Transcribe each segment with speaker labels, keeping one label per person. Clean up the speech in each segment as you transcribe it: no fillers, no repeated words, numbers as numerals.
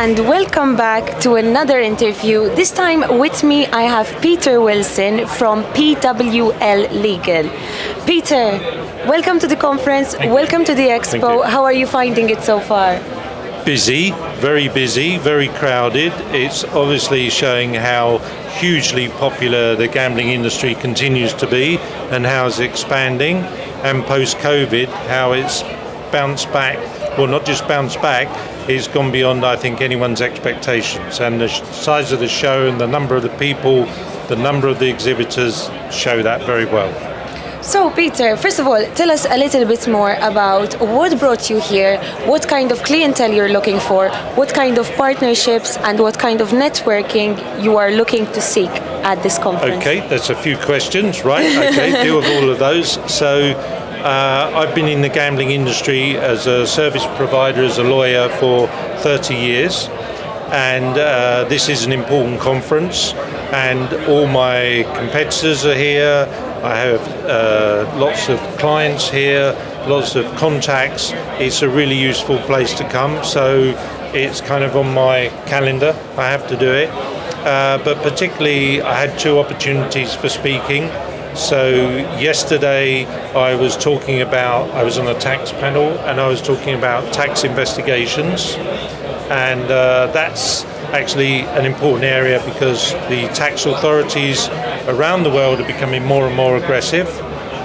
Speaker 1: and welcome back to another interview. This time with me I have Peter Wilson from PWL Legal. Peter, welcome to the conference, welcome to the expo. How are you finding it so far?
Speaker 2: Busy, very crowded. It's obviously showing how hugely popular the gambling industry continues to be and how it's expanding, and post-COVID how it's bounced back, well not just bounced back, it's gone beyond I think anyone's expectations, and the size of the show and the number of the people, the number of the exhibitors show that very well.
Speaker 1: So Peter, first of all, tell us a little bit more about what brought you here, what kind of clientele you're looking for, what kind of partnerships and what kind of networking you are looking to seek at this conference.
Speaker 2: Okay, that's a few questions, right? Okay, deal with all of those. So I've been in the gambling industry as a service provider, as a lawyer for 30 years. And this is an important conference, and all my competitors are here. I have lots of clients here, lots of contacts. It's a really useful place to come, so it's kind of on my calendar. I have to do it. But particularly, I had two opportunities for speaking. So yesterday I was on a tax panel, and I was talking about tax investigations. And that's actually an important area because the tax authorities around the world are becoming more and more aggressive,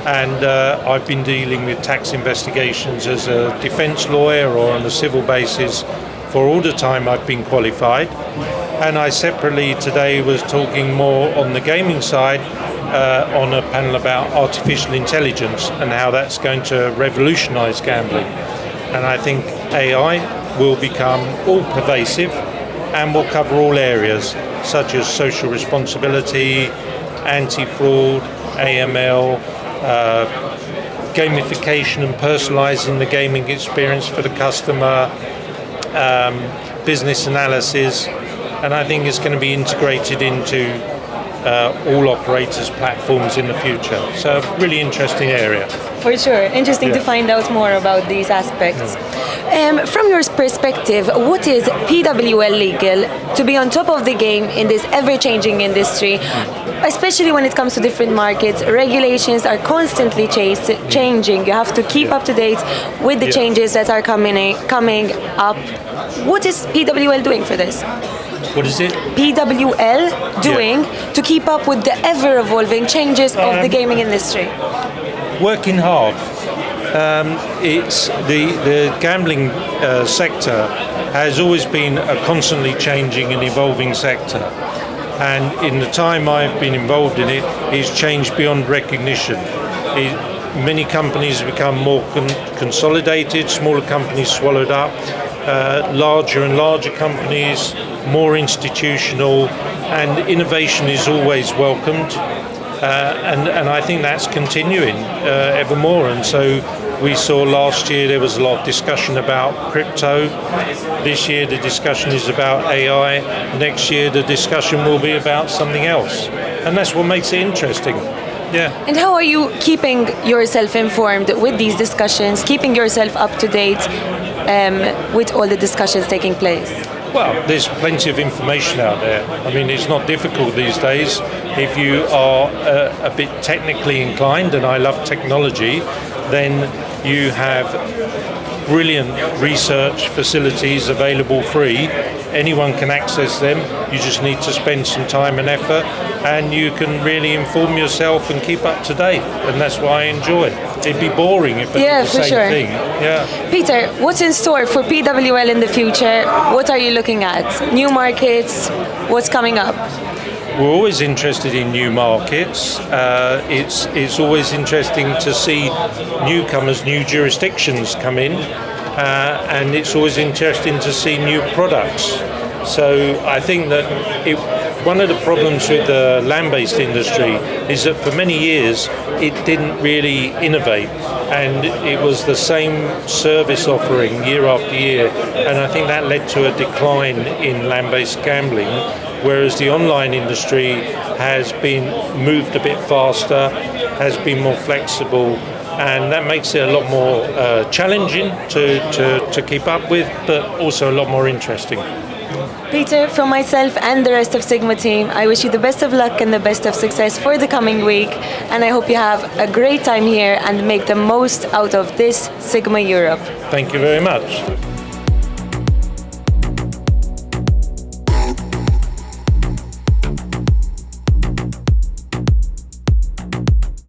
Speaker 2: and I've been dealing with tax investigations as a defence lawyer or on a civil basis for all the time I've been qualified. And I separately today was talking more on the gaming side on a panel about artificial intelligence and how that's going to revolutionise gambling. And I think AI will become all pervasive and will cover all areas such as social responsibility, anti-fraud, AML, gamification and personalising the gaming experience for the customer, business analysis, and I think it's going to be integrated into all operators' platforms in the future. So a really interesting area.
Speaker 1: For sure. Interesting to find out more about these aspects. From your perspective, what is PWL Legal to be on top of the game in this ever-changing industry, especially when it comes to different markets? Regulations are constantly changing. You have to keep up to date with the changes that are coming up. What is PWL doing for this?
Speaker 2: What is it?
Speaker 1: PWL doing to keep up with the ever-evolving changes of the gaming industry?
Speaker 2: Working hard. It's the gambling sector has always been a constantly changing and evolving sector, and in the time I've been involved in it, it's changed beyond recognition. Many companies have become more consolidated, smaller companies swallowed up, larger and larger companies, more institutional, and innovation is always welcomed. And I think that's continuing ever more. And so we saw last year there was a lot of discussion about crypto. This year the discussion is about AI. Next year the discussion will be about something else. And that's what makes it interesting. Yeah.
Speaker 1: And how are you keeping yourself informed with these discussions, keeping yourself up to date with all the discussions taking place?
Speaker 2: Well, there's plenty of information out there. I mean, it's not difficult these days. If you are a bit technically inclined, and I love technology, then you have brilliant research facilities available free. Anyone can access them. You just need to spend some time and effort, and you can really inform yourself and keep up to date. And that's what I enjoy. It'd be boring if I did the same thing. Yeah.
Speaker 1: Peter, what's in store for PWL in the future? What are you looking at? New markets? What's coming up?
Speaker 2: We're always interested in new markets. It's always interesting to see newcomers, new jurisdictions come in, and it's always interesting to see new products. So I think that one of the problems with the land-based industry is that for many years it didn't really innovate, and it was the same service offering year after year, and I think that led to a decline in land-based gambling, whereas the online industry has been moved a bit faster, has been more flexible, and that makes it a lot more challenging to keep up with, but also a lot more interesting.
Speaker 1: Peter, from myself and the rest of SiGMA team, I wish you the best of luck and the best of success for the coming week, and I hope you have a great time here and make the most out of this SiGMA Europe.
Speaker 2: Thank you very much.